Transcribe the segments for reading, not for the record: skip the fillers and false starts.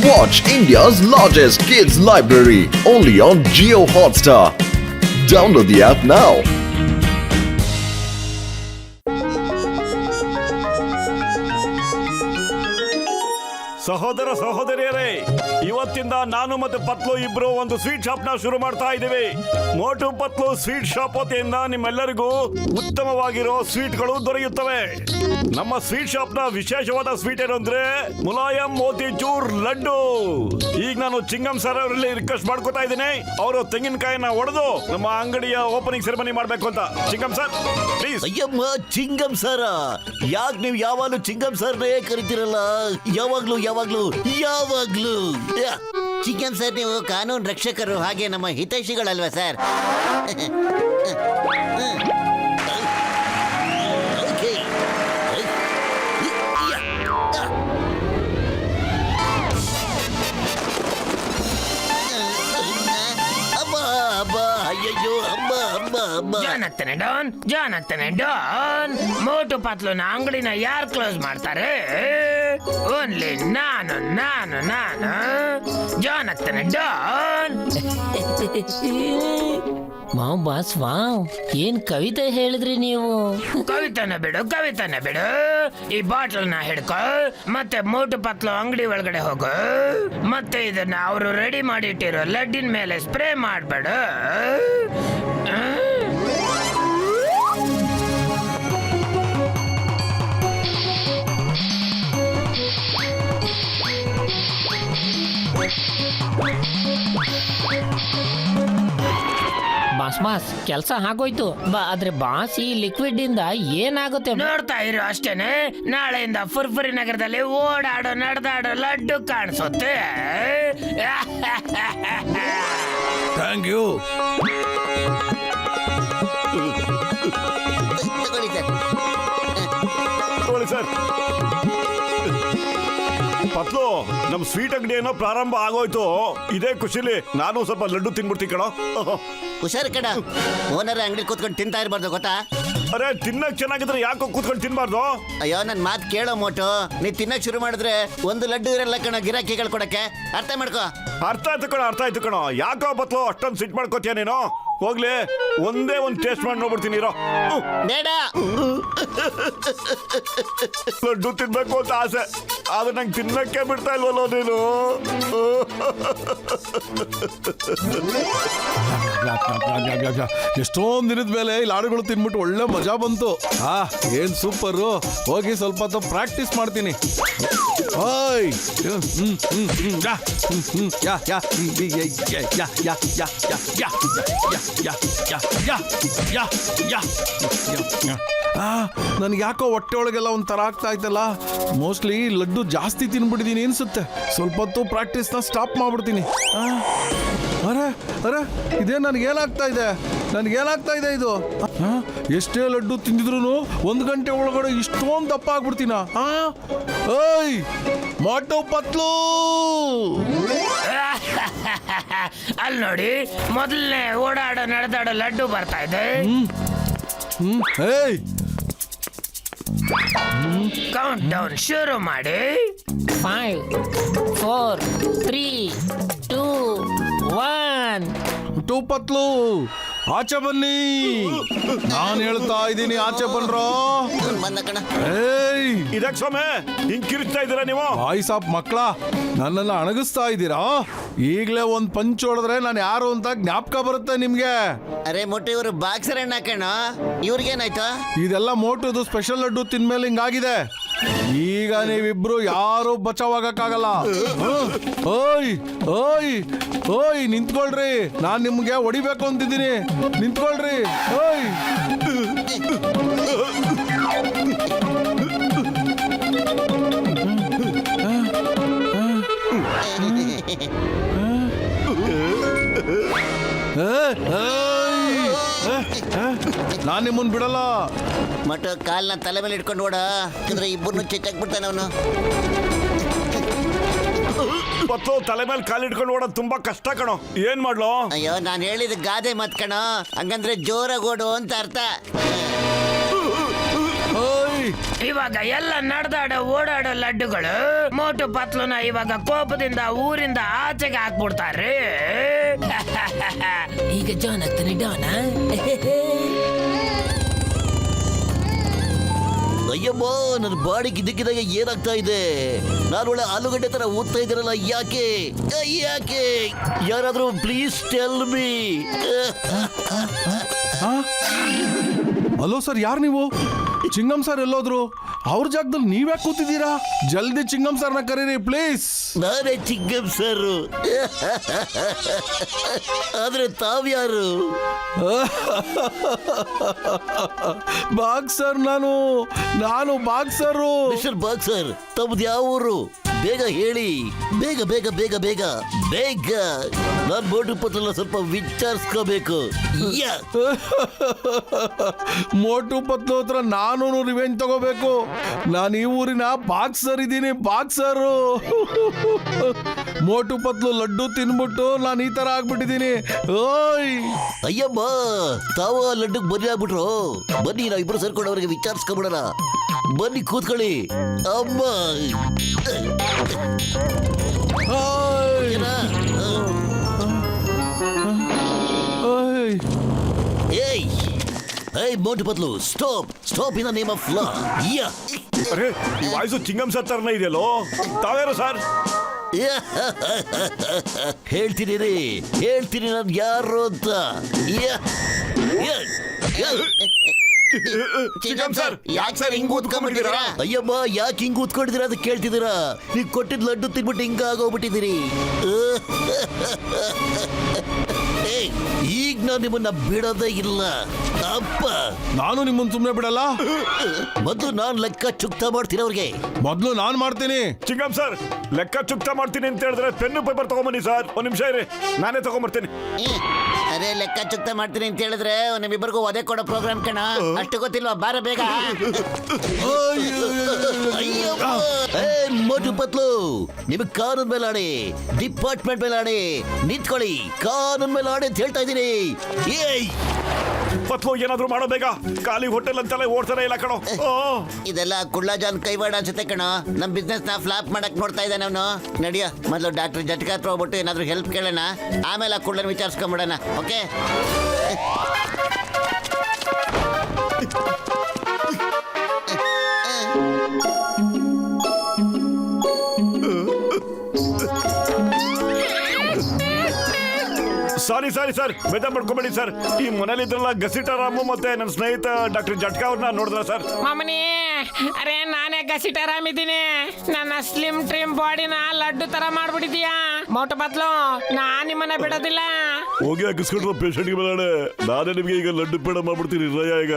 Watch India's largest kids library only on Jio Hotstar. Download the app now. ಸಹೋದರ ಸಹೋದರಿಯರೇ, ಇವತ್ತಿಂದ ನಾನು ಮತ್ತು ಪತ್ಲು ಇಬ್ರು ಒಂದು ಸ್ವೀಟ್ ಶಾಪ್ ನ ಶುರು ಮಾಡ್ತಾ ಇದ್ದೀವಿ. ಮೋಟು ಪತ್ಲು ಸ್ವೀಟ್ ಶಾಪ್ ವತಿಯಿಂದ ನಿಮ್ಮೆಲ್ಲರಿಗೂ ಉತ್ತಮವಾಗಿರೋ ಸ್ವೀಟ್ಗಳು ದೊರೆಯುತ್ತವೆ. ನಮ್ಮ ಸ್ವೀಟ್ ಶಾಪ್ ನ ವಿಶೇಷವಾದ ಸ್ವೀಟ್ ಏನು ಅಂದ್ರೆ ಮುಲಾಯಂ ಮೋತಿಚೂರ್ ಲಡ್ಡು. ಈಗ ನಾನು ಚಿಂಗಂ ಸರ್ ಅವರಲ್ಲಿ ರಿಕ್ವೆಸ್ಟ್ ಮಾಡ್ಕೋತಾ ಇದ್ದೀನಿ, ಅವರು ತೆಂಗಿನಕಾಯಿನ ಒಡೆದು ನಮ್ಮ ಅಂಗಡಿಯ ಓಪನಿಂಗ್ ಸೆರೆಮನಿ ಮಾಡ್ಬೇಕು ಅಂತ. Chingam sir please. ಅಯ್ಯಮ್ಮ, ಚಿಂಗಂ ಸರ, ಯಾಕೆ ನೀವು ಯಾವಾಗ್ಲೂ ಚಿಂಗಂ ಸರ್ನೇ ಕರಿತೀರಲ್ಲ? ಯಾವಾಗ್ಲೂ ಚಿಂಗಂ ಸರ್, ನೀವು ಕಾನೂನು ರಕ್ಷಕರು, ಹಾಗೆ ನಮ್ಮ ಹಿತೈಷಿಗಳಲ್ವಾ ಸರ್? ಜಾನ್ ಡಾನ್, ಮೋಟು ಪತ್ಲುನ ಅಂಗಡಿನ ಯಾರು ಕ್ಲೋಸ್ ಮಾಡ್ತಾರೆ? ಓನ್ಲಿ ನಾನು ಜಾನ್ ಡಾನ್. ಮಾವ್ ಬಾಸ್, ವಾವ್, ಏನ್ ಕವಿತೆ ಹೇಳಿದ್ರಿ ನೀವು? ಕವಿತನ ಬಿಡು, ಈ ಬಾಟಲ್ನ ಹಿಡ್ಕೊ, ಮತ್ತೆ ಮೋಟು ಪತ್ಲು ಅಂಗಡಿ ಒಳಗಡೆ ಹೋಗು, ಮತ್ತೆ ಇದನ್ನ ಅವರು ರೆಡಿ ಮಾಡಿಟ್ಟಿರೋ ಲಡ್ಡಿನ ಮೇಲೆ ಸ್ಪ್ರೇ ಮಾಡ್ಬೇಡು. ಬಾಸ್ ಕೆಲಸ ಆಗೋಯ್ತು. ಆದ್ರೆ ಬಾಸ್, ಈ ಲಿಕ್ವಿಡ್ ಇಂದ ಏನಾಗುತ್ತೆ? ನೋಡ್ತಾ ಇರು ಅಷ್ಟೇನೆ, ನಾಳೆಯಿಂದ ಫುರ್ಫುರಿ ನಗರದಲ್ಲಿ ಓಡಾಡೋ ನಡೆದಾಡೋ ಲಡ್ಡು ಕಾಣಿಸುತ್ತೆ. Thank you. ತಗೊಳ್ಳಿ ಸರ್. ಪತ್ಲು, ನಮ್ ಸ್ವೀಟ್ ಅಂಗಡಿ ಏನೋ ಪ್ರಾರಂಭ ಆಗೋಯ್ತು. ಇದೇ ಖುಷಿಲಿ ನಾನು ಸ್ವಲ್ಪ ಲಡ್ಡು ತಿನ್ಬಿಡ್ತೀನಿ ಕಣೋ. ಹುಷಾರು ಕಣ, ಓನರ್ ಅಂಗಡಿ ಕೂತ್ಕೊಂಡು ತಿಂತಾ ಇರ್ಬಾರ್ದು, ಗೊತ್ತಾ? ಅರೆ, ತಿನ್ನಕ್ ಚೆನ್ನಾಗಿದ್ರೆ ಯಾಕೋ ಕೂತ್ಕೊಂಡು ತಿನ್ಬಾರ್ದು? ಅಯ್ಯೋ, ನನ್ ಮಾತು ಕೇಳೋ ಮೋಟು, ನೀ ತಿನ್ನಕ್ ಶುರು ಮಾಡಿದ್ರೆ ಒಂದು ಲಡ್ಡು ಇರಲ್ಲ ಕಣ ಗಿರಾಕಿಗಳು ಕೊಡಕ್ಕೆ. ಅರ್ಥ ಮಾಡ್ಕೋ. ಅರ್ಥ ಆಯ್ತು ಕಣೋ. ಯಾಕೋ ಪತ್ಲು ಅಷ್ಟೊಂದು ಸಿಟ್ ಮಾಡ್ಕೋತೀಯ ನೀನು? ಹೋಗ್ಲಿ, ಒಂದೇ ಒಂದು ಟೇಸ್ಟ್ ಮಾಡಿ ನೋಡ್ಬಿಡ್ತೀನಿ ಇರೋ. ಬೇಡ, ಲಡ್ಡು ತಿನ್ಬೇಕು ಅಂತ ಆಸೆ, ಆದ್ರೆ ನಂಗೆ ತಿನ್ನಕ್ಕೆ ಬಿಡ್ತಾ ಇಲ್ವಲ್ಲೋ ನೀನು. ಎಷ್ಟೊಂದ್ ದಿನದ ಮೇಲೆ ಈ ಲಾಡುಗಳು ತಿನ್ಬಿಟ್ಟು ಒಳ್ಳೆ ಮಜಾ ಬಂತು. ಏನ್ ಸೂಪರ್. ಹೋಗಿ ಸ್ವಲ್ಪ ಹೊತ್ತು ಪ್ರಾಕ್ಟೀಸ್ ಮಾಡ್ತೀನಿ. ಓಯ್, ನನ್ಗೆ ಯಾಕೋ ಹೊಟ್ಟೆ ಒಳಗೆಲ್ಲ ಒಂಥರ ಆಗ್ತಾ ಇತ್ತಲ್ಲ. ಮೋಸ್ಟ್ಲಿ ಲಡ್ಡು ಜಾಸ್ತಿ ತಿನ್ಬಿಟ್ಟಿದೀನಿ ಅನ್ಸುತ್ತೆ. ಸ್ವಲ್ಪ ಹೊತ್ತು ಪ್ರಾಕ್ಟೀಸ್ನ ಸ್ಟಾಪ್ ಮಾಡ್ಬಿಡ್ತೀನಿ. ಅರೆ ಅರೆ, ಇದೇ ನನಗೇನಾಗ್ತಾ ಇದೆ ಇದು? ಎಷ್ಟೇ ಲಡ್ಡು ತಿಂದಿದ್ರು 1 ಗಂಟೆ ಒಳಗಡೆ ಇಷ್ಟೊಂದು ದಪ್ಪ ಆಗ್ಬಿಡ್ತೀನ? ಓಯ್ ಮೋಟು ಪತ್ಲು, ಅಲ್ಲಿ ನೋಡಿ, ಮೊದಲನೇ ಓಡಾಡೋ ನಡೆದಾಡೋ ಲಡ್ಡು ಬರ್ತಾ ಇದೆ. ಕೌಂಟ್ ಡೌನ್ ಶುರು ಮಾಡಿ. 5, 4, 3, 2, 1. ಮೋಟು ಪತ್ಲು, ಆಚೆ ಬನ್ನಿ. ನಾನು ಹೇಳ್ತಾ ಇದ್ದೀನಿ, ಆಚೆ ಬನ್ರೋ. ಬಂದ ಕಣ. ಇದಕ್ಕೆ ಸೊಮ್ಮೆ ಹಿಂಗ್ ಕಿರಿಸ್ತಾ ಇದ್ದೀರಾ ನೀವು? ಬಾಯ್ ಸಾಪ್ ಮಕ್ಕಳ, ನನ್ನನ್ನು ಅಣಗಿಸ್ತಾ ಇದ್ದೀರಾ? ಈಗಲೇ ಒಂದು ಪಂಚ್ ಹೊಡೆದ್ರೆ ನಾನು ಯಾರು ಅಂತ ಜ್ಞಾಪಕ ಬರುತ್ತೆ ನಿಮ್ಗೆ. ಅರೆ ಮೋಟು, ಇವರು ಬಾಕ್ಸರ್ ಅಣ್ಣ ಕಣ, ಇವ್ರಿಗೇನಾಯ್ತು? ಇದೆಲ್ಲ ಮೋಟುದು ಸ್ಪೆಷಲ್ ಲಡ್ಡು ತಿನ್ಮೇಲೆ ಹಿಂಗಾಗಿದೆ. ಈಗ ನೀವಿಬ್ರು ಯಾರು ಬಚಾವಾಗಕ್ಕಾಗಲ್ಲ. ಓಯ್ ಓಯ್ ಓಯ್, ನಿಂತ್ಕೊಳ್ರಿ, ನಾನ್ ನಿಮ್ಗೆ ಹೊಡಿಬೇಕು ಅಂತಿದ್ದೀನಿ. ನಿಂತ್ಕೊಳ್ರಿ. ಓಯ್, ನಾನ್ ನಿಮ್ಮನ್ ಬಿಡಲ್ಲ. ಮೋಟು, ಕಾಲ್ನ ತಲೆ ಮೇಲೆ ಇಟ್ಕೊಂಡು ಓಡ, ಯಾಕಂದ್ರೆ ಇಬ್ಬರನ್ನು ಚೆಚ್ಚಾಕ್ಬಿಡ್ತಾನೆ ಅವನು. ಪತ್ತು ತಲೆ ಮೇಲೆ ಕಾಲಿಟ್ಕೊಂಡು ಓಡೋದು ತುಂಬಾ ಕಷ್ಟ ಕಣೋ. ಏನ್ ಮಾಡ್ಲೋ? ಅಯ್ಯೋ, ನಾನು ಹೇಳಿದ ಗಾದೆ ಮತ್ ಕಣೋ, ಹಂಗಂದ್ರೆ ಜೋರಾಗಿ ಓಡು ಅಂತ ಅರ್ಥ. ಓಯ್ ಇವಾಗ ಎಲ್ಲ ನಡೆದಾಡೋ ಓಡಾಡೋ ಲಡ್ಡುಗಳು ಮೋಟು ಪತ್ಲುನ ಇವಾಗ ಕೋಪದಿಂದ ಊರಿಂದ ಆಚೆಗೆ ಹಾಕ್ಬಿಡ್ತಾರೆ. ಈಗ ಜಾನ್ ಆಗ್ತಾನೆ ಡಾನ. ಅಯ್ಯಮ್ಮ, ನನ್ನ ಬಾಡಿ ಗಿದ್ದಕ್ಕಿದಾಗ ಏನಾಗ್ತಾ ಇದೆ? ನಾನು ಒಳ್ಳೆ ಆಲೂಗಡ್ಡೆ ತರ ಓದ್ತಾ ಇದ್ದೀರಲ್ಲ, ಯಾಕೆ ಯಾಕೆ? ಯಾರಾದ್ರೂ please tell me. Hello sir, ಯಾರು ನೀವು? ಚಿಂಗಮ್ ಸರ್ ಎಲ್ಲೋದ್ರು? ಅವ್ರ ಜಾಗದಲ್ಲಿ ನೀವ್ಯಾಕೆ ಕೂತಿದ್ದೀರಾ? ಜಲ್ದಿ ಚಿಂಗಮ್ ಸರ್ನ ಕರೀರಿ ಪ್ಲೀಸ್. ನಾನೇ ಚಿಂಗಮ್ ಸರ್. ಆದ್ರೆ ತಾವ್ಯಾರು? ಬಾಕ್ಸರ್ ನಾನು ಬಾಕ್ಸರು. ಮಿಸ್ಟರ್ ಬಾಕ್ಸರ್, ತಮ್ಮದು ಯಾವ ಊರು? ಬೇಗ ಹೇಳಿ, ಬೇಗ ಬೇಗ ಬೇಗ ಬೇಗ ಬೇಗ. ನಾನ್ ಮೋಟು ಪತ್ಲನ್ನ ಸ್ವಲ್ಪ ವಿಚಾರಿಸ್ಕೋಬೇಕು. ಮೋಟು ಪತ್ಲು ಹತ್ರ ನಾನು ರಿವೆಂಜ್ ತಗೋಬೇಕು. ನಾನು ಈ ಊರಿನ ಬಾಕ್ಸರ್ ಇದ್ದೀನಿ, ಬಾಕ್ಸರು. ಮೋಟು ಪತ್ಲು ಲಡ್ಡು ತಿನ್ಬಿಟ್ಟು ನಾನು ಈ ತರ ಆಗ್ಬಿಟ್ಟಿದ್ದೀನಿ. ಓಯ್ ಅಯ್ಯಮ್ಮ, ತಾವ ಲಡ್ಡುಗ್ ಬನ್ನಿ ಆಗ್ಬಿಟ್ರು. ಬನ್ನಿ, ನಾವಿಬ್ರು ಸೇರ್ಕೊಂಡು ಅವ್ರಿಗೆ ವಿಚಾರಿಸ್ಕೊಂಬಿಡೋಣ. ಬನ್ನಿ ಕೂತ್ಕೊಳ್ಳಿ. ಅಮ್ಮ, ಓಯ್. ಓಯ್. ಏಯ್ ಏಯ್ Motu Patlu, stop stop in the name of law. ಅರೆ, ಈ ವಾಯ್ಸು ಚಿಂಗಮ್ ಸರ್ ತರನೇ ಇದೆಯಲ್ಲೋ. ತಾವ್ಯಾರು ಸರ್? ಹೇಳ್ತೀನಿ ನಾನು ಯಾರು ಅಂತ. ಚಿಂಗಮ್ ಸರ್, ಯಾಕೆ ಸರ್ ಹಿಂಗ್ ಕೂತ್ಕೊಂಡ್ಬಿಟ್ಟಿದ್ದೀರಾ? ಅಯ್ಯಮ್ಮ, ಯಾಕೆ ಹಿಂಗ್ ಕೂತ್ಕೊಂಡಿದ್ದೀರಾ ಅಂತ ಕೇಳ್ತಿದ್ದೀರಾ? ನೀವು ಕೊಟ್ಟಿದ್ ಲಡ್ಡು ತಿನ್ಬಿಟ್ಟು ಹಿಂಗ ಆಗೋಗ್ಬಿಟ್ಟಿದ್ದೀರಿ. ಈಗ ನಾನು ನಿಮ್ಮನ್ನ ಬಿಡೋದೇ ಇಲ್ಲ ಅಪ್ಪ. ನಾನು ನಿಮ್ಮನ್ನ ಸುಮ್ಮನೆ ಬಿಡಲ್ಲ. ಮೊದಲು ನಾನು ಲೆಕ್ಕ ಚುಕ್ತಾ ಮಾಡ್ತೀನಿ ಅವ್ರಿಗೆ. ಮೊದ್ಲು ನಾನ್ ಮಾಡ್ತೀನಿ. ಚಿಂಗಮ್ ಸರ್, ಲೆಕ್ಕ ಚುಕ್ತಾ ಮಾಡ್ತೀನಿ ಅಂತ ಹೇಳಿದ್ರೆ ಪೆನ್ನು ಪೇಪರ್ ತಗೊಂಬನ್ನಿ ಸರ್. ಒಂದ್ ನಿಮಿಷ ಇರಿ, ನಾನೇ ತಗೊಂಬರ್ತೀನಿ. ಅದೇ ಲೆಕ್ಕ ಚುಕ್ತಾ ಮಾಡ್ತೀನಿ ಅಂತ ಹೇಳಿದ್ರೆ ನಿಮ್ಮಿಬ್ಬರಿಗೂ ಒದೆ ಕೊಡೋ ಪ್ರೋಗ್ರಾಮ್ ಕಣ. ಅಷ್ಟು ಗೊತ್ತಿಲ್ವಾ? ಬಾರ ಬೇಗ. ಮೋಟು ಪತ್ಲು, ನಿಮಗೆ ಕಾನೂನ್ ಮೇಲೆ ಆಡಿ, ಡಿಪಾರ್ಟ್ಮೆಂಟ್ ಮೇಲೆ ಆಡಿ, ನಿಂತ್ಕೊಳ್ಳಿ. ಕಾನೂನ್ ಮೇಲೆ ಆಡಿ ಅಂತ ಹೇಳ್ತಾ ಇದ್ದೀನಿ. ಏಯ್ ಪತ್ಲು, ಏನಾದ್ರು ಮಾಡೋ ಬೇಗ. ಖಾಲಿ ಹೋಟೆಲ್ ಅಂತೆಲ್ಲ ಓಡ್ತಾನೆ ಇಲ್ಲ ಕಣೋ. ಇದೆಲ್ಲ ಕುಳ್ಳ ಜಾನ್ ಕೈವಾಡ ಅನ್ಸುತ್ತೆ ಕಣ. ನಮ್ ಬಿಸ್ನೆಸ್ ನ ಫ್ಲಾಪ್ ಮಾಡಕ್ ನೋಡ್ತಾ ಇದ್ದಾನೆ ಅವನು. ನಡಿಯ, ಮೊದಲು ಡಾಕ್ಟರ್ ಜಟ್ಕಾ ಹತ್ರ ಹೋಗ್ಬಿಟ್ಟು ಏನಾದ್ರು ಹೆಲ್ಪ್ ಕೇಳೋಣ. ಆಮೇಲೆ ಆ ಕುಳ್ಳನ ವಿಚಾರಿಸ್ಕೊಂಬಿಡೋಣ. ಓಕೆ? ಸಾರಿ ಸರ್, ಬೇಜಾರ್ ಮಾಡ್ಕೊಬೇಡಿ ಸರ್. ಈ ಮನೇಲಿ ಇದ್ರಲ್ಲ ಗಸಿಟಾರಾಮು ಮತ್ತೆ ನನ್ನ ಸ್ನೇಹಿತ ಡಾಕ್ಟರ್ ಜಟ್ಕಾ ಅವ್ರನ್ನ ನೋಡಿದ್ರ ಸರ್? ಮಾಮನಿ, ಅರೆ ನಾನೇ ಗಸಿಟಾರಾಮ್ ಇದ್ದೀನಿ. ನನ್ನ ಸ್ಲಿಮ್ ಟ್ರಿಮ್ ಬಾಡಿನ ಲಡ್ಡು ತರ ಮಾಡ್ಬಿಟ್ಟಿದೀಯಾ ಮೋಟು ಪತ್ಲು. ನಾನ್ ನಿಮ್ಮನ್ನ ಬಿಡೋದಿಲ್ಲ. ಹೋಗಿ ಹಾಕಿಸ್ಕೊಂಡ್ರ ಪೇಷಂಟ್ಗೆ ಬೇಡ. ನಾನೇ ನಿಮ್ಗೆ ಈಗ ಲಡ್ಡು ಪೇಡ ಮಾಡ್ಬಿಡ್ತೀನಿ ರಯ. ಈಗ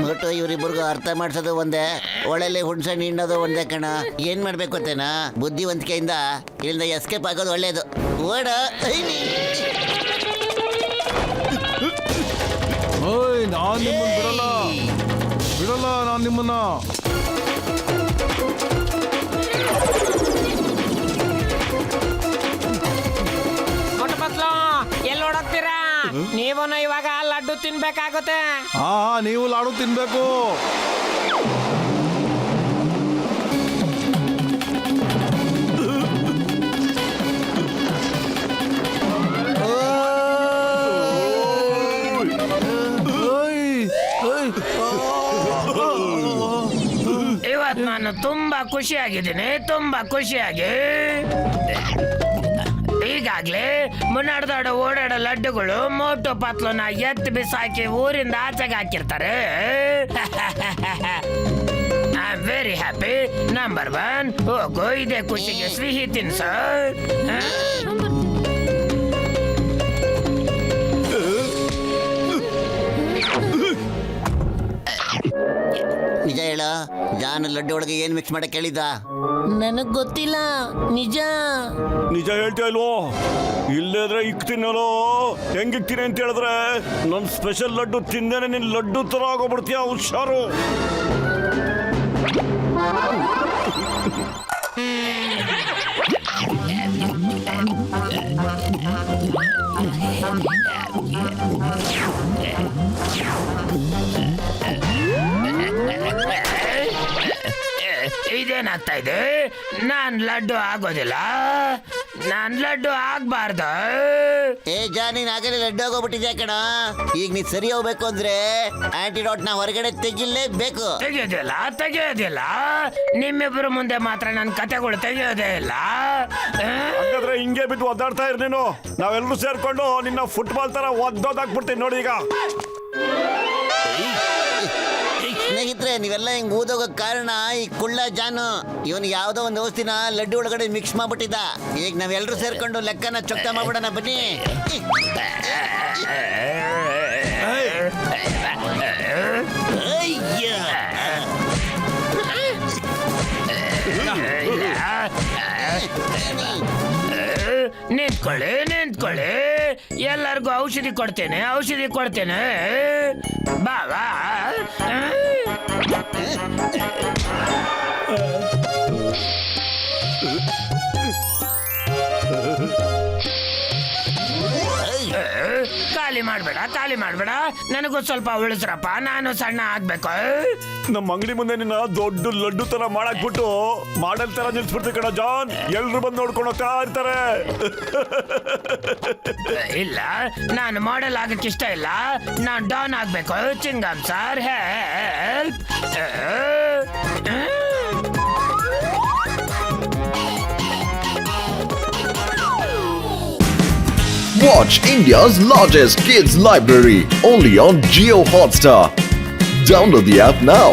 ಮೋಟು, ಇವರಿಬ್ಬರಿಗೂ ಅರ್ಥ ಮಾಡ್ಸೋದು ಒಂದೇ, ಒಳ್ಳೆಲ್ಲಿ ಹುಣ್ಸೆ ಹಿಂಡೋದು ಒಂದೇ ಕಣ. ಏನ್ ಮಾಡ್ಬೇಕು ಅಂತೇನಾ? ಬುದ್ಧಿವಂತಿಕೆಯಿಂದ ಇಲ್ಲಿಂದ ಎಸ್ಕೇಪ್ ಆಗೋದು ಒಳ್ಳೇದು. ಓಡ. ಓಯ್, ನಾನ್ ನಿಮ್ಮನ್ನ ಬಿಡಲ್ಲ ನಾನ್ ನಿಮ್ಮನ್ನ. ಮೋಟು ಪತ್ಲು, ಎಲ್ಲಿ ಓಡೋಗ್ತೀರಾ? ನೀವೂ ಇವಾಗ ಲಡ್ಡು ತಿನ್ಬೇಕಾಗುತ್ತೆ. ಹಾ, ನೀವು ಲಾಡು ತಿನ್ಬೇಕು. ಇವತ್ತು ನಾನು ತುಂಬಾ ಖುಷಿಯಾಗಿ ಈಗಾಗ್ಲೇ ಮುನ್ನಡೆದಾಡೋ ಓಡಾಡೋ ಲಡ್ಡುಗಳು ಮೋಟು ಪತ್ಲುನ ಎತ್ತು ಬಿಸಾಕಿ ಊರಿಂದ ಆಚೆಗೆ ಹಾಕಿರ್ತಾರೆ. I am very happy. Number 1, ಹೋಗು, ಇದೇ ಖುಷಿಗೆ ಸಿಹಿ ತಿನ್ಸು. ನಿಜ ಹೇಳ, ಜಾನ್ ಲಡ್ಡು ಒಳಗೆ ಏನ್ ಮಿಕ್ಸ್ ಮಾಡಕ್ ಹೇಳಿದ್ದ? ನನಗ್ ಗೊತ್ತಿಲ್ಲ. ನಿಜ ಹೇಳ್ತೀಯ ಇಲ್ವೋ? ಇಲ್ಲದ್ರೆ ಇಕ್ತೀನೋ. ಹೆಂಗಿಕ್ತೀನಿ ಅಂತ ಹೇಳಿದ್ರೆ ನನ್ನ ಸ್ಪೆಷಲ್ ಲಡ್ಡು ತಿಂದೇನೆ ನಿನ್ ಲಡ್ಡು ತರ ಆಗೋಗ್ಬಿಡ್ತೀಯ. ಹುಷಾರು. ಏನಾಗ್ತಾ ಇದೆ? ನಾನ್ ಲಡ್ಡು ಆಗೋದಿಲ್ಲ, ನಾನ್ ಲಡ್ಡು ಆಗ್ಬಾರ್ದು. ಏ ಜಾನ್, ನೀನ್ ಆಗಲೇ ಲಡ್ಡು ಆಗೋಗ್ಬಿಟ್ಟಿದ್ಯಾ ಕಣ. ಈಗ ನೀ ಸರಿ ಹೋಗ್ಬೇಕು ಅಂದ್ರೆ ಆಂಟಿಡೋಟ್ ನ ಹೊರಗಡೆ ತೆಗಿಲೇಬೇಕು. ತೆಗೆಯೋದಿಲ್ಲ. ನಿಮ್ಮಿಬ್ಬರು ಮುಂದೆ ಮಾತ್ರ ನನ್ನ ಕತೆಗಳು ತೆಗೆಯೋದೇ ಇಲ್ಲ. ಹಾಗಾದ್ರೆ ಹಿಂಗೆ ಬಿದ್ದು ಒದ್ದಾಡ್ತಾ ಇರ್ ನೀನು. ನಾವೆಲ್ಲರೂ ಸೇರ್ಕೊಂಡು ನಿನ್ನ ಫುಟ್ಬಾಲ್ ತರ ಒದ್ದೋದಾಕ್ಬಿಡ್ತೀನಿ ನೋಡಿ ಈಗ. ಸ್ನೇಹಿತರೆ, ನೀವೆಲ್ಲ ಹಿಂಗ್ ಊದೋಗ ಕಾರಣ ಈ ಕುಳ್ಳ ಜಾನು. ಇವನು ಯಾವ್ದೋ ಒಂದು ಔಷಧಿನ ಲಡ್ಡು ಒಳಗಡೆ ಮಿಕ್ಸ್ ಮಾಡ್ಬಿಟ್ಟಿದ್ದ. ಈಗ ನಾವೆಲ್ಲರೂ ಸೇರ್ಕೊಂಡು ಲೆಕ್ಕನ ಚೊಕ್ತ ಮಾಡ್ಬಿಡೋಣ ಬನ್ನಿ. ನಿಂತ್ಕೊಳ್ಳಿ, ಎಲ್ಲರಿಗೂ ಔಷಧಿ ಕೊಡ್ತೇನೆ. ಬಾಬಾ, ಖಾಲಿ ಮಾಡ್ಬೇಡ. ನನಗೂ ಸ್ವಲ್ಪ ಉಳಿಸ್ರಪ್ಪ, ನಾನು ಸಣ್ಣ ಆಗ್ಬೇಕು. ನಮ್ಮ ಅಂಗಡಿ ಮುಂದೆ ನಿನ್ನ ದೊಡ್ಡ ಲಡ್ಡು ತರ ಮಾಡಾಕ್ಬಿಟ್ಟು ಮಾಡೆಲ್ ತರ ನಿಲ್ಸ್ಬಿಡ್ತೀವಿ ಕಣ ಜಾನ್. ಎಲ್ರು ಬಂದು ನೋಡ್ಕೊಂಡು ಹೋಗ್ತಾ ಇರ್ತಾರೆ. ಇಲ್ಲ, ನಾನು ಮಾಡೆಲ್ ಆಗಕ್ಕೆ ಇಷ್ಟ ಇಲ್ಲ, ನಾನು ಡಾನ್ ಆಗ್ಬೇಕು. Chingam sir, help. Watch India's largest kids library only on Geo Hotstar. Download the app now.